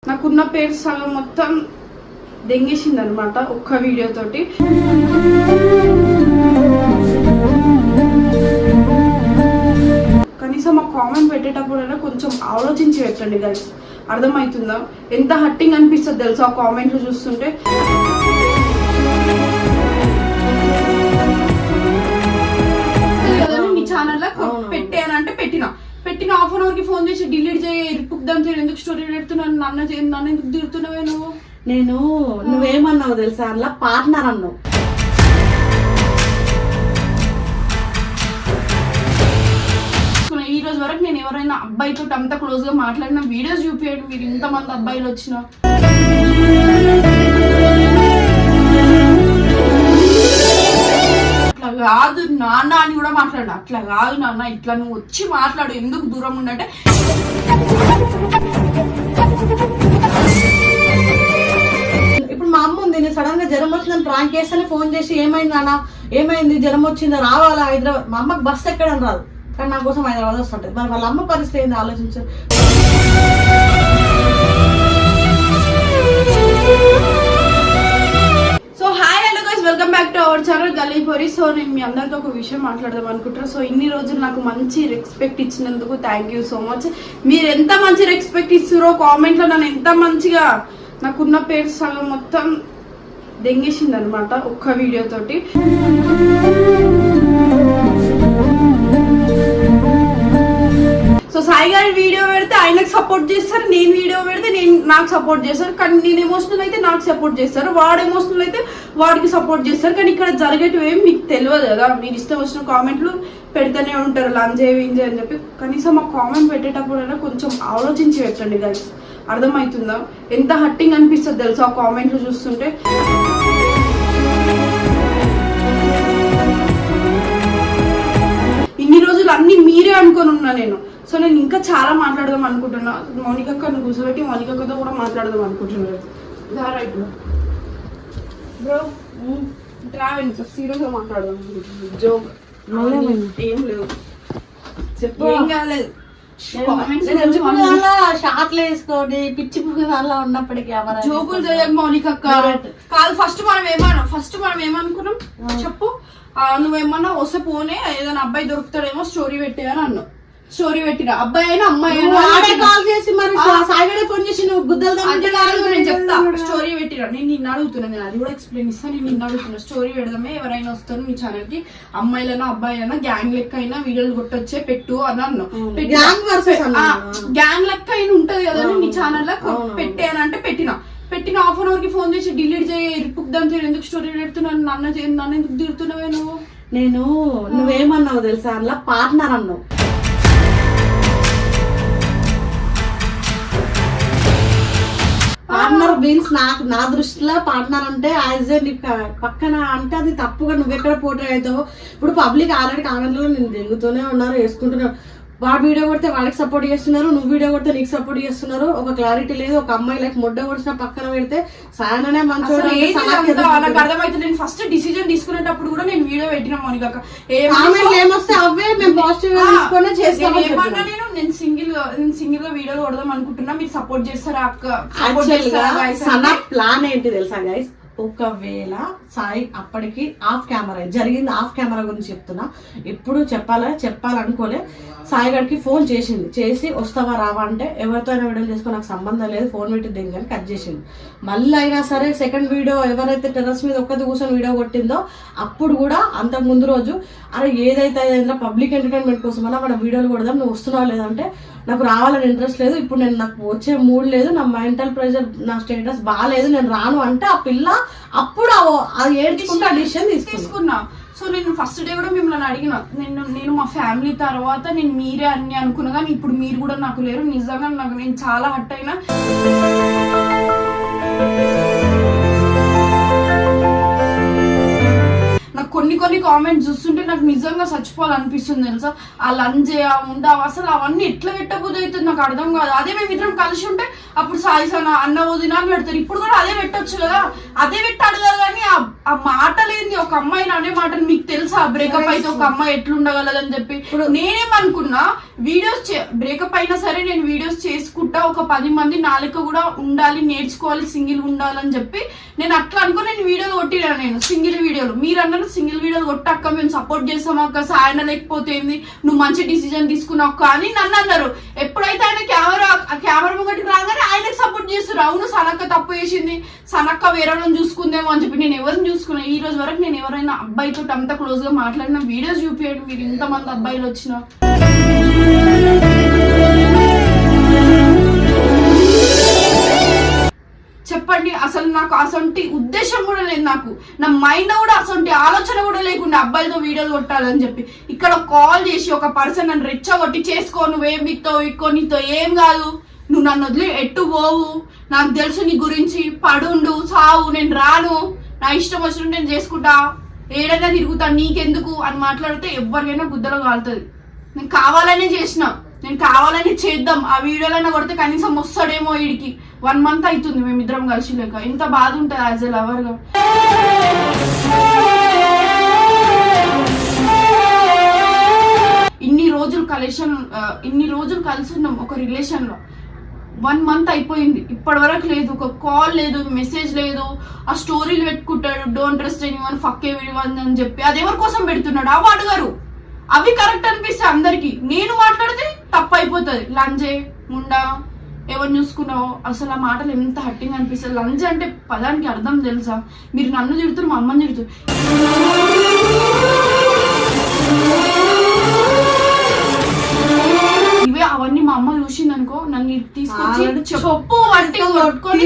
నాకున్న పేరు సగం మొత్తం దెంగేసింది అనమాట ఒక్క వీడియో తోటి. కనీసం ఆ కామెంట్ పెట్టేటప్పుడైనా కొంచెం ఆలోచించి పెట్టండి గైస్. అర్థమవుతుందా? ఎంత హట్టింగ్ అనిపిస్తుంది తెలుసా ఆ కామెంట్లు చూస్తుంటే. మీ ఛానల్లో పెట్టానంటే పెట్టిన హాఫ్ అన్ అవర్ కి ఫోన్ చేసి డిలీట్ చేయ ఇరుపుద్దాంతో ఎందుకు స్టోరీ పెడుతున్నాను, నన్ను ఎందుకు తిరుగుతున్నావే నువ్వేమన్నావు తెలుసా? అందులో పార్ట్నర్ అన్నావు. ఈ రోజు వరకు నేను ఎవరైనా అబ్బాయితో అంత క్లోజ్ గా మాట్లాడిన వీడియోస్ చూపించండి. మీరు ఇంతమంది అబ్బాయిలు వచ్చినా అట్లా కాదు నాన్న అని కూడా మాట్లాడు. అట్లా కాదు నాన్న, ఇట్లా నువ్వు వచ్చి మాట్లాడు, ఎందుకు దూరం ఉండంటే. ఇప్పుడు మా అమ్మ ఉంది, నేను సడన్ గా జ్వరం వచ్చిందని ప్రాంక్ చేస్తేనే ఫోన్ చేసి ఏమైంది నాన్న, ఏమైంది, జ్వరం వచ్చిందా, రావాలా హైదరాబాద్. మా అమ్మకి బస్సు ఎక్కడం రాదు, కానీ నా కోసం హైదరాబాద్ వస్తుంటది. మరి వాళ్ళ అమ్మ పరిస్థితి ఏంది ఆలోచించు. So hi hello guys, welcome back to our channel గలీపోరి. సో నేను మీ అందరితో ఒక విషయం మాట్లాడదాం అనుకుంటున్నా. సో ఇన్ని రోజులు నాకు మంచి రెస్పెక్ట్ ఇచ్చినందుకు థ్యాంక్ యూ సో మచ్. మీరు ఎంత మంచి రెస్పెక్ట్ ఇస్తారో కామెంట్ లో నన్ను ఎంత మంచిగా, నాకున్న పేరు సగం మొత్తం దెంగేసింది అనమాట ఒక్క వీడియో తోటి. సో సాయి గారి వీడియో పెడితే ఆయనకు సపోర్ట్ చేస్తారు, నేను వీడియో పెడితే నాకు సపోర్ట్ చేస్తారు. కానీ నేను ఎమోషనల్ అయితే నాకు సపోర్ట్ చేస్తారు, వాడు ఎమోషనల్ అయితే వాడికి సపోర్ట్ చేస్తారు. కానీ ఇక్కడ జరిగేటివి ఏం మీకు తెలియదు కదా. మీరు ఇష్టం వచ్చిన కామెంట్లు పెడుతూనే ఉంటారు, లంచ్ వింజే అని చెప్పి. కనీసం ఆ కామెంట్ పెట్టేటప్పుడైనా కొంచెం ఆలోచించి పెట్టండి గైస్. అర్థమవుతుందా? ఎంత హట్టింగ్ అనిపిస్తుంది తెలుసా ఆ కామెంట్లు చూస్తుంటే. ఇన్ని రోజులు అన్ని మీరే అనుకొని ఉన్నా నేను. సో నేను ఇంకా చాలా మాట్లాడదాం అనుకుంటున్నా. మౌనికక్కను కూర్చోబెట్టి మౌనికక్కతో కూడా మాట్లాడదాం అనుకుంటున్నాను. బ్రో ట్రావెల్ సీరియస్ గా మాట్లాడదాం అనుకుంటున్నాను. జోక్ ఏం లేవు, చెప్పు. ఏం కాలేదు, షార్ట్లు వేసుకోండి, పిచ్చి పువ్వులా ఉన్నప్పటికీ జోకులు చేయక మౌనికక్క. కాదు, ఫస్ట్ మనం ఏమనుకున్నాం చెప్పు. నువ్వేమన్నా వస్తే పోనే ఏదైనా అబ్బాయి దొరుకుతాడేమో స్టోరీ పెట్టేవని అన్నావు. స్టోరీ పెట్టిన అబ్బాయి అయినా అమ్మాయి ఫోన్ చేసి నువ్వు గుద్దలు నేను చెప్తా. స్టోరీ పెట్టినా నేను నిన్ను అడుగుతున్నా, నేను అది కూడా ఎక్స్ప్లెయిన్ ఇస్తాను. నేను నిన్ను అడుగుతున్నా, స్టోరీ పెడదామే, ఎవరైనా వస్తారు మీ ఛానల్ కి, అమ్మాయిలైనా అబ్బాయిలైనా గ్యాంగ్ లెక్క అయినా వీడియోలు కొట్టొచ్చే పెట్టు అని అన్నావు. గ్యాంగ్ లెక్క అయినా ఉంటది కదా నీ ఛానల్ లో పెట్టానంటే పెట్టిన హాఫ్ అన్ అవర్ కి ఫోన్ చేసి డిలీట్ చేయ ఇరుపుద్దాంతో ఎందుకు స్టోరీ పెడుతున్నాను, నన్ను ఎందుకు తిరుగుతున్నావే నువ్వేమన్నావు తెలుసా? అందులో పార్ట్నర్ అన్నావు. పార్ట్నర్ మీన్స్ నా దృష్టిలో పార్ట్నర్ అంటే యాజ్ ఏ పక్కన అంటే అది తప్పుగా నువ్వెక్కడ పోటీ అవుతావు. ఇప్పుడు పబ్లిక్ ఆల్రెడీ కామెంట్లో నేను దిగుతూనే ఉన్నారు, వేసుకుంటున్నారు. వాడు వీడియో కొడితే వాడికి సపోర్ట్ చేస్తున్నారు, నువ్వు వీడియో కొడితే నీకు సపోర్ట్ చేస్తున్నారు. ఒక క్లారిటీ లేదు. ఒక అమ్మాయి లైక్ ముడ్డ కొడిసిన పక్కన పెడితే సాయననే మంచోడు. నాకు అర్థమైతే నేను ఫస్ట్ డిసిజన్ తీసుకునేటప్పుడు కూడా నేను వీడియో పెట్టినా మౌనికక్క. ఏమొస్తే అవే మేము పాజిటివ్ గా తీసుకొని చేస్తాం. నేను సింగిల్ గా వీడియో కొడదాం అనుకుంటున్నా, మీరు సపోర్ట్ చేస్తారా అక్క? ప్లాన్ ఏంటి తెలుసా గైస్? ఒకవేళ సాయి అప్పటికి ఆఫ్ కెమెరా జరిగింది, ఆఫ్ కెమెరా గురించి చెప్తున్నా. ఎప్పుడు చెప్పాలనుకోలే. సాయి గారికి ఫోన్ చేసి వస్తావా రావా అంటే, ఎవరితో అయినా వీడియో చేసుకో, నాకు సంబంధం లేదు, ఫోన్ పెట్టి దింగని కట్ చేసింది. మళ్ళీ అయినా సరే సెకండ్ వీడియో ఎవరైతే టెర్రస్ మీద ఒక్కటి కూర్చొని వీడియో కొట్టిందో అప్పుడు కూడా అంతకు ముందు రోజు అరే ఏదైతే పబ్లిక్ ఎంటర్టైన్మెంట్ కోసం అన్నా మన వీడియోలు కొడదాం, నువ్వు వస్తున్నావు లేదంటే నాకు రావాలని ఇంట్రెస్ట్ లేదు, ఇప్పుడు నాకు వచ్చే మూడ్ లేదు, నా మెంటల్ ప్రెషర్, నా స్టేటస్ బాగాలేదు, నేను రాను అంటే ఆ పిల్ల అప్పుడు అది ఏడ్చుకుంటే ఆ డిసిషన్ తీసుకున్నా. సో నేను ఫస్ట్ డే కూడా మిమ్మల్ని అడిగిన, నేను మా ఫ్యామిలీ తర్వాత నేను మీరే అన్ని అనుకున్నా, కానీ ఇప్పుడు మీరు కూడా నాకు లేరు. నిజంగా నేను చాలా హర్ట్ అయినా. నాకు కొన్ని కామెంట్ చూస్తుంటే నాకు నిజంగా చచ్చిపోవాలనిపిస్తుంది తెలుసా. ఆ లంజే ఆ ఉండవు అసలు అవన్నీ ఎట్లా పెట్టబోదు అవుతుంది నాకు అర్థం కాదు. అదే మేము ఇద్దరం కలిసి ఉంటే అప్పుడు సాయిసన అన్న వదిన అని పెడతారు, ఇప్పుడు కూడా అదే పెట్టొచ్చు కదా, అదే పెట్టాడు కదా. కానీ ఆ మాటలేంది, ఒక అమ్మాయిని అనే మాటలు మీకు తెలుసా, బ్రేకప్ అయితే ఒక అమ్మాయి ఎట్లుండగలదని చెప్పి. నేనేమనుకున్నా వీడియోస్ బ్రేకప్ అయినా సరే నేను వీడియోస్ చేసుకుంటా, ఒక 10 మంది నాలుక కూడా ఉండాలి, నేర్చుకోవాలి, సింగిల్ ఉండాలని చెప్పి నేను అట్లా అనుకుని నేను వీడియోలు కొట్టినా. నేను సింగిల్ వీడియోలు, మీరు అన్నారు సింగిల్ వీడియోలు కొట్టక్క మేము సపోర్ట్ చేస్తాం అక్క, సాయన లేకపోతే ఏంది, నువ్వు మంచి డిసిజన్ తీసుకున్నావు కానీ నన్ను అన్నారు. ఎప్పుడైతే ఆయన కెమెరా ముంగటికి రాగానే ఆయనకు సపోర్ట్ చేస్తారు. అవును సనక్క తప్పు చేసింది, సనక్క వేరే చూసుకుందేమో అని చెప్పి. నేను ఎవరిని చూసుకున్నా ఈ రోజు వరకు, నేను ఎవరైనా అబ్బాయితో అంత క్లోజ్ గా మాట్లాడిన వీడియోస్ చూపించండి మీరు, ఇంతమంది అబ్బాయిలు వచ్చినా. చెప్పండి అసలు నాకు అసొంటి ఉద్దేశం కూడా లేదు, నాకు నా మైండ్ కూడా అసొంటి ఆలోచన కూడా లేకుండా అబ్బాయితో వీడియోలు కొట్టాలని చెప్పి. ఇక్కడ కాల్ చేసి ఒక పర్సన్ నన్ను రెచ్చగొట్టి చేసుకో, నువ్వేం బిక్తావు ఇక్కో, నీతో ఏం కాదు, నువ్వు నన్ను వదిలి ఎట్టు పోవు, నాకు తెలుసు నీ గురించి, పడుండు సావు, నేను రాను, నా ఇష్టం వచ్చినట్టు నేను చేసుకుంటా, ఏడైనా తిరుగుతా, నీకెందుకు అని మాట్లాడితే ఎవరికైనా గుద్దలో కాలుతుంది. నేను కావాలనే చేసిన, నేను కావాలని చేద్దాం, ఆ వీడియోలైనా కొడితే కనీసం వస్తాడేమో. వీడికి 1 month అవుతుంది మేమిద్దరం కలిసి లేక, ఎంత బాధ ఉంటుంది యాజ్ ఎ లవర్ గా. ఇన్ని రోజులు కలిసి ఉన్నాం ఒక రిలేషన్ లో, 1 month అయిపోయింది, ఇప్పటి వరకు లేదు, ఒక కాల్ లేదు, మెసేజ్ లేదు. ఆ స్టోరీలు పెట్టుకుంటాడు, don't trust anyone, fuck everyone అని చెప్పి. అది ఎవరి కోసం పెడుతున్నాడు ఆ వాడు గారు? అవి కరెక్ట్ అనిపిస్తే అందరికి, నేను మాట్లాడితే తప్పు అయిపోతుంది. లంజే ముండా ఎవరు చూసుకున్నావు, అసలు ఆ మాటలు ఎంత హట్టింగ్ అనిపిస్తుంది. లంజ అంటే పదానికి అర్థం తెలుసా? మీరు నన్ను తిడుతున్నారు, మా అమ్మని తిడుతున్నారు. ఇవే అవన్నీ మా అమ్మ చూసింది అనుకో, నన్ను తీసుకొచ్చి చెప్పు అంటే కాల్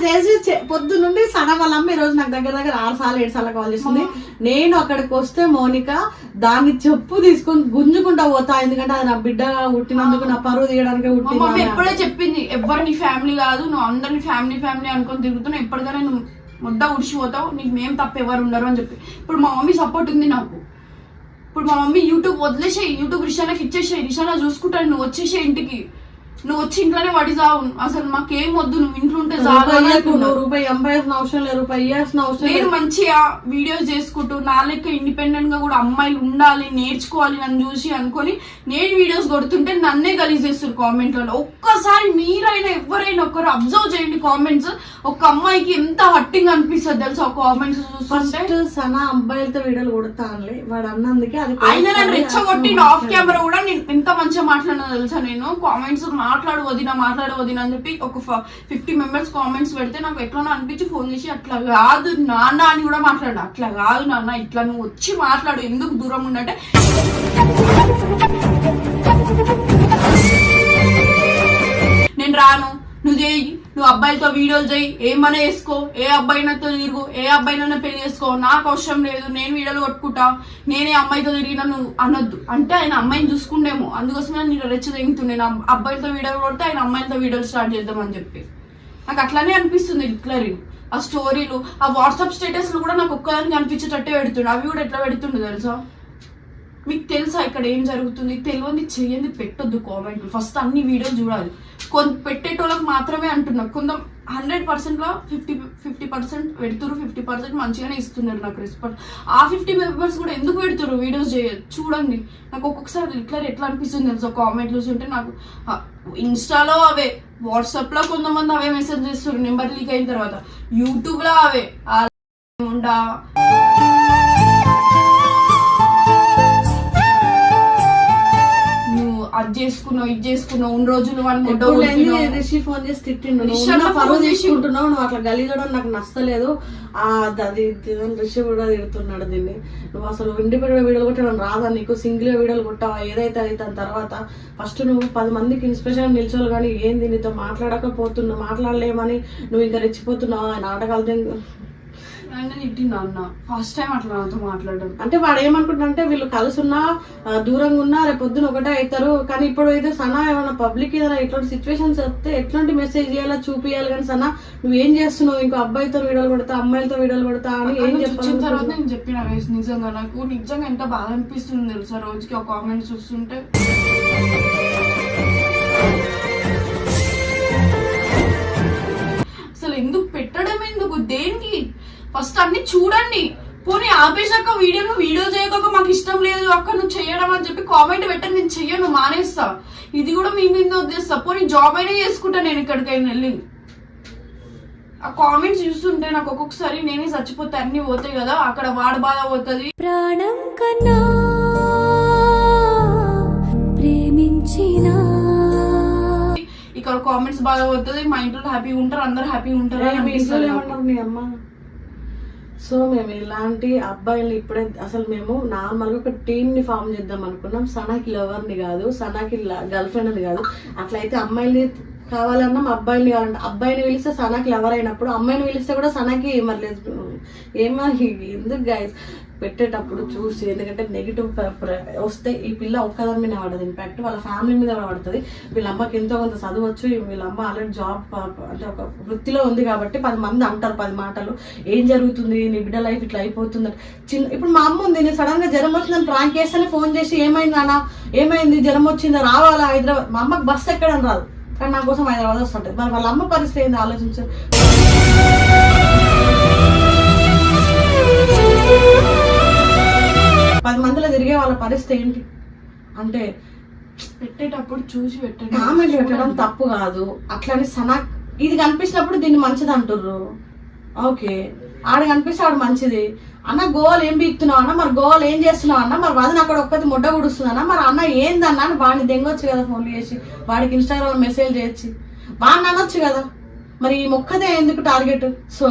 చేసి పొద్దు నుండి సన వాళ్ళ అమ్మ ఈ రోజు నాకు దగ్గర 6 సార్లు 7 సార్లు కాల్ చేసింది. నేను అక్కడికి వస్తే మౌనిక దాన్ని చెప్పు తీసుకొని గుంజుకుంటా పోతా, ఎందుకంటే అది నా బిడ్డ పుట్టినందుకు, నా పరువు తీయడానికి పుట్టింది. ఎప్పుడే చెప్పింది, ఎవరు నీ ఫ్యామిలీ కాదు, నువ్వు అందరినీ ఫ్యామిలీ అనుకొని తిరుగుతున్నావు, ఎప్పటికైనా నువ్వు ముద్ద ఉడిచిపోతావు, నీకు మేం తప్ప ఎవరు ఉండరు అని చెప్పి. ఇప్పుడు మా మమ్మీ సపోర్ట్ ఉంది నాకు. ఇప్పుడు మా మమ్మీ యూట్యూబ్ వదిలేసేయి, యూట్యూబ్ రిషానాకి ఇచ్చేసేయి, రిషానా చూసుకుంటాడు, నువ్వు వచ్చేసే ఇంటికి, నువ్వు వచ్చి ఇంట్లోనే వడి చావు, అసలు మాకేం వద్దు, నువ్వు ఇంట్లో ఉంటే రూపాయి సంపాదించిన అవసరం లేదు, రూపాయి ఇవ్వాల్సిన అవసరం. నేను మంచిగా వీడియోస్ చేసుకుంటూ నా లెక్క ఇండిపెండెంట్ గా కూడా అమ్మాయిలు ఉండాలి, నేర్చుకోవాలి నన్ను చూసి అనుకొని నేను వీడియోస్ కొడుతుంటే నన్నే గలీజ్ చేస్తారు కామెంట్లలో. ఒక్కసారి మీరైనా ఎవరైనా ఒక్కరు అబ్జర్వ్ చేయండి కామెంట్స్, ఒక అమ్మాయికి ఎంత హట్టింగ్ అనిపిస్తుంది తెలుసా కామెంట్స్ చూస్తుంటే. సనా అబ్బాయిలతో వీడియోలు కొడతానులే వాడు అన్నందుకే, అది ఆయన నన్ను రెచ్చగొట్టి ఆఫ్ కెమెరా కూడా నేను ఎంత మంచిగా మాట్లాడినా తెలుసా. నేను కామెంట్స్ మాట్లాడు వదిన అని చెప్పి ఒక 50 members కామెంట్స్ పెడితే నాకు ఎట్లా అనిపించి ఫోన్ చేసి, అట్లా కాదు నాన్న అని కూడా మాట్లాడు, అట్లా కాదు నాన్న ఇట్లా నువ్వు వచ్చి మాట్లాడు, ఎందుకు దూరం ఉన్నట్టే. నేను రాను, నువ్వు చేయి, నువ్వు అబ్బాయితో వీడియోలు చేయి, ఏమన్నా వేసుకో, ఏ అబ్బాయినతో తిరుగు, ఏ అబ్బాయినైనా పెళ్లి చేసుకో, నాకు అవసరం లేదు, నేను వీడియోలు కొట్టుకుంటా, నేనే అమ్మాయితో తిరిగినా నువ్వు అనొద్దు అంటే. ఆయన అమ్మాయిని చూసుకుండేమో, అందుకోసమే నేను రెచ్చ తెగుతుండే, నేను అబ్బాయిలతో వీడియోలు కొడితే ఆయన అమ్మాయిలతో వీడియోలు స్టార్ట్ చేద్దామని చెప్పి. నాకు అట్లానే అనిపిస్తుంది హిట్లర్. ఆ స్టోరీలు, ఆ వాట్సాప్ స్టేటస్లు కూడా నాకు ఒక్కదానికి అనిపించేటట్టే పెడుతుండే, అవి కూడా ఎట్లా పెడుతుండే తెలుసా. మీకు తెలుసా ఇక్కడ ఏం జరుగుతుంది? తెలియని చెయ్యండి పెట్టొద్దు కామెంట్లు, ఫస్ట్ అన్ని వీడియోలు చూడాలి. పెట్టేటోళ్ళకి మాత్రమే అంటున్నా, కొంత 100%లో 50% పెడుతురు, 50% మంచిగానే ఇస్తున్నారు నాకు రెస్పాన్స్. ఆ 50 members కూడా ఎందుకు పెడుతురు వీడియోస్ చూడండి. నాకు ఒక్కొక్కసారి ఎట్లా అనిపిస్తుంది తెలుసా కామెంట్లు చూస్తుంటే. నాకు ఇన్స్టాలో అవే, వాట్సాప్ లో కొంతమంది అవే మెసేజ్ చేస్తారు నెంబర్ లీక్ అయిన తర్వాత, యూట్యూబ్ లో అవే ఉండా అది చేసుకున్నావు ఇది చేసుకున్నావు, ఉన్న రోజులు రిషి ఫోన్ చేసి తిట్టిండు, పరువు తీసుకుంటున్నావు, నువ్వు అట్లా గలీగడం నాకు నచ్చలేదు, అది రిషి కూడా తిడుతున్నాడు దీన్ని, నువ్వు అసలు ఇండిపెండెంట్ వీడియోలు కొట్టడం రాదా నీకు, సింగిల్ వీడియోలు కొట్టావా, ఏదైతే అది దాని తర్వాత ఫస్ట్ నువ్వు 10 మందికి ఇన్స్పిరేషన్ నిల్చోలు కానీ ఏంది నీతో మాట్లాడకపోతున్నావు, మాట్లాడలేమని నువ్వు ఇంకా రెచ్చిపోతున్నావు, నాటకాలు ఆయన తిట్టిండు అన్న ఫస్ట్ టైం అట్లా నాతో మాట్లాడడం. అంటే వాడు ఏమనుకుంటున్నా వీళ్ళు కలిసి ఉన్నా దూరంగా ఉన్నా రేపు పొద్దున ఒకటే అవుతారు. కానీ ఇప్పుడు అయితే సనా ఏమైనా పబ్లిక్ ఏదైనా ఇట్లాంటి సిచ్యువేషన్స్ వస్తే ఎట్లాంటి మెసేజ్ చేయాలా చూపియాలి. కానీ సనా నువ్వేం చేస్తున్నావు, ఇంకో అబ్బాయితో వీడియోలు కొడతా అమ్మాయిలతో వీడియోలు కొడతా అని ఏం చెప్పిన తర్వాత నేను చెప్పిన నిజంగా నాకు నిజంగా ఎంత బాధ అనిపిస్తుంది తెలుసా రోజుకి ఒక కామెంట్ చూస్తుంటే. అసలు ఎందుకు పెట్టడం, ఎందుకు, దేనికి? ఫస్ట్ అన్ని చూడండి. పోనీ ఆపేసాక వీడియో చేయక మాకు ఇష్టం లేదు అక్క నువ్వు చెయ్యడం అని చెప్పి కామెంట్ పెట్టని నేను చెయ్యను, మానేస్తా. ఇది కూడా మీ మీద వదిలేస్తా. పోనీ జాబ్ అయినా చేసుకుంటా నేను ఎక్కడికైనా వెళ్ళి. ఆ కామెంట్స్ చూస్తుంటే నాకు ఒక్కొక్కసారి నేనే చచ్చిపోతే అన్ని పోతాయి కదా, అక్కడ వాడు బాధ పోతుంది. ప్రాణం కన్నా ప్రేమించిన ఇక్కడ కామెంట్స్ బాగా పోతుంది, మా ఇంట్లో హ్యాపీగా ఉంటారు, అందరు హ్యాపీగా ఉంటారు. మీ అమ్మ సో మేము ఇలాంటి అబ్బాయిలు ఇప్పుడే అసలు మేము నార్మల్ గా ఒక టీమ్ ని ఫామ్ చేద్దాం అనుకున్నాం. సనాకి లవర్ ని కాదు, సనాకి గర్ల్ ఫ్రెండ్ అని కాదు. అట్లయితే అమ్మాయిని కావాలన్నా అబ్బాయిని కావాలంటే అబ్బాయిని పిలిస్తే సనాకి లవర్ అయినప్పుడు అమ్మాయిని పిలిస్తే కూడా సనాకి మరలేదు. ఏమో ఎందుకు గైస్ పెట్టేటప్పుడు చూసి, ఎందుకంటే నెగిటివ్ వస్తే ఈ పిల్ల ఒక్కదాని మీద పడదు, ఇంపాక్ట్ వాళ్ళ ఫ్యామిలీ మీద కూడా పడుతుంది. వీళ్ళ అమ్మకి ఎంతో కొంత చదవచ్చు, వీళ్ళ అమ్మ ఆల్రెడీ జాబ్ అంటే ఒక వృత్తిలో ఉంది కాబట్టి 10 మంది అంటారు 10 మాటలు. ఏం జరుగుతుంది నీ బిడ్డ లైఫ్ ఇట్లా అయిపోతుంది ఇప్పుడు మా అమ్మ ఉంది, నేను సడన్ గా జ్వరం వచ్చిందని ప్రాంక్ చేస్తేనే ఫోన్ చేసి ఏమైంది అన్న, ఏమైంది, జ్వరం వచ్చిందా, రావాలా హైదరాబాద్. మా అమ్మకి బస్సు ఎక్కడని రాదు, కానీ నా కోసం హైదరాబాద్ వస్తుంటది. మరి వాళ్ళ అమ్మ పరిస్థితి ఏంది ఆలోచించారు. 10 మందిలో తిరిగే వాళ్ళ పరిస్థితి ఏంటి అంటే పెట్టేటప్పుడు చూసి పెట్టండి. కామెంట్ పెట్టడం తప్పు కాదు. అట్లని సనా ఇది కనిపించినప్పుడు దీన్ని మంచిది అంటుర్రు, ఓకే. ఆడ కనిపిస్తే ఆడు మంచిది అన్న. గోవాలు ఏం బీక్తున్నావు అన్న, మరి గోవాలు ఏం చేస్తున్నావు అన్న, మరి వదిన అక్కడ ఒక్కటి ముడ్డ గుడుస్తుందన్న, మరి అన్న ఏందన్నా అని వాడిని దెంగొచ్చు కదా, ఫోన్లు చేసి వాడికి ఇన్స్టాగ్రామ్ మెసేజ్ చేయొచ్చు, వాడిని అనొచ్చు కదా. మరి ఈ మొక్కదే ఎందుకు టార్గెట్? సో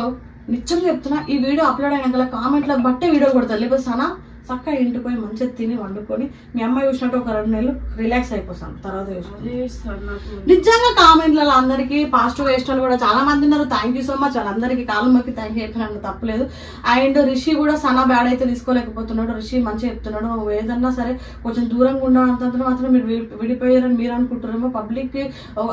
నిజం చెప్తున్నా, ఈ వీడియో అప్లోడ్ అయినాక కామెంట్లకు బట్టే వీడియో కొడతారు. లేకపోతే సనా చక్కగా ఇంటికి పోయి మంచిగా తిని వండుకొని మీ అమ్మాయి చూసినట్టు ఒక 2 నెలలు రిలాక్స్ అయిపోతాను. తర్వాత నిజంగా కామెంట్లలో అందరికి పాజిటివ్ వేసిన కూడా చాలా మంది ఉన్నారు. థ్యాంక్ యూ సో మచ్ వాళ్ళందరికీ. కాలం మొక్కి థ్యాంక్ యూ చెప్పిన తప్పలేదు. అండ్ రిషి కూడా సనా బ్యాడ్ అయితే తీసుకోలేకపోతున్నాడు. రిషి మంచిగా చెప్తున్నాడు, నువ్వు ఏదన్నా సరే కొంచెం దూరంగా ఉండడంత మాత్రం మీరు విడిపోయారని మీరు అనుకుంటున్నారేమో. పబ్లిక్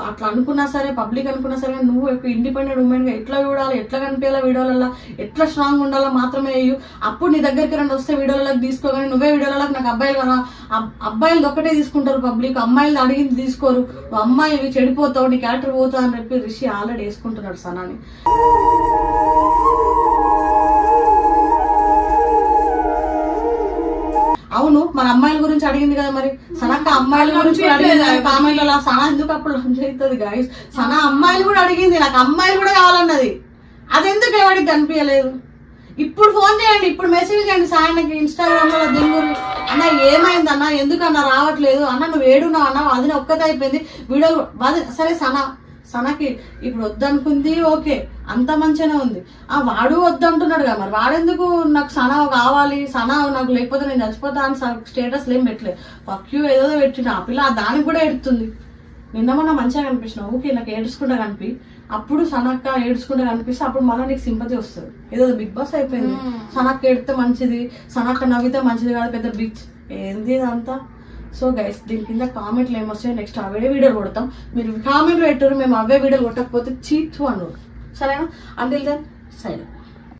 అట్లా అనుకున్నా సరే, పబ్లిక్ అనుకున్నా సరే, నువ్వు ఇండిపెండెంట్ ఉమెన్ గా ఎట్లా చూడాలి, ఎట్లా కనిపించాలా వీడియోలలో, ఎట్లా స్ట్రాంగ్ ఉండాలో మాత్రమే వేయు. అప్పుడు నీ దగ్గరికి 2 వస్తే వీడియోలలో తీసుకోగానే నువ్వే వీడియోలో నాకు అబ్బాయిలు కదా, అబ్బాయిలు ఒక్కటే తీసుకుంటారు పబ్లిక్, అమ్మాయిలు అడిగింది తీసుకోరు, అమ్మాయి చెడిపోతావు, నీ క్యారెక్టర్ పోతావు అని చెప్పి రిషి ఆల్రెడీ వేసుకుంటున్నాడు సనాని. అవును, మన అమ్మాయిల గురించి అడిగింది కదా, మరి సనక్క అమ్మాయిల గురించి అడిగింది కామెంట్లలో. సనా ఎందుకు అప్పుడు అవుతుంది గాయస్, సనా అమ్మాయిలు కూడా అడిగింది, నాకు అమ్మాయిలు కూడా కావాలన్నది. అదెందుకు ఎవరికి కనిపించలేదు? ఇప్పుడు ఫోన్ చేయండి, ఇప్పుడు మెసేజ్ చేయండి సాయనకి ఇన్స్టాగ్రామ్ లో దిగురు అన్న, ఏమైందన్నా, ఎందుకన్నా రావట్లేదు అన్న, నువ్వు ఏడున్నావు అన్న, అది ఒక్కతే అయిపోయింది వీడియో. సరే సనకి ఇప్పుడు వద్దనుకుంది, ఓకే, అంత మంచిగానే ఉంది. వాడు వద్దంటున్నాడు కదా, మరి వాడెందుకు నాకు సనా కావాలి, సనా నాకు లేకపోతే నేను చచ్చిపోతా అని స్టేటస్ ఏం పెట్టలేదు. ఫక్ యూ ఏదో పెట్టిన ఆ పిల్ల దానికి కూడా ఎడుతుంది. నిన్న మొన్న మంచిగా కనిపించినావు, ఓకే, నాకు ఏడుచుకుంటా కనిపి, అప్పుడు సనక్క ఏడ్చుకుంటే కనిపిస్తే అప్పుడు మళ్ళీ నీకు సింపతి వస్తుంది. ఏదో బిగ్ బాస్ అయిపోయింది, సనక్క ఏడితే మంచిది, సనక్క నవ్వితే మంచిది కాదు, పెద్ద బిచ్ ఏంది ఇదంతా. సో గైస్ దీని కింద కామెంట్లు ఏమొస్తాయో నెక్స్ట్ అవే వీడియోలు కొడతాం. మీరు కామెంట్లు పెట్టారు, మేము అవే వీడియోలు కొట్టకపోతే చీట్ అన్నారు, సరేనా? Until then silent.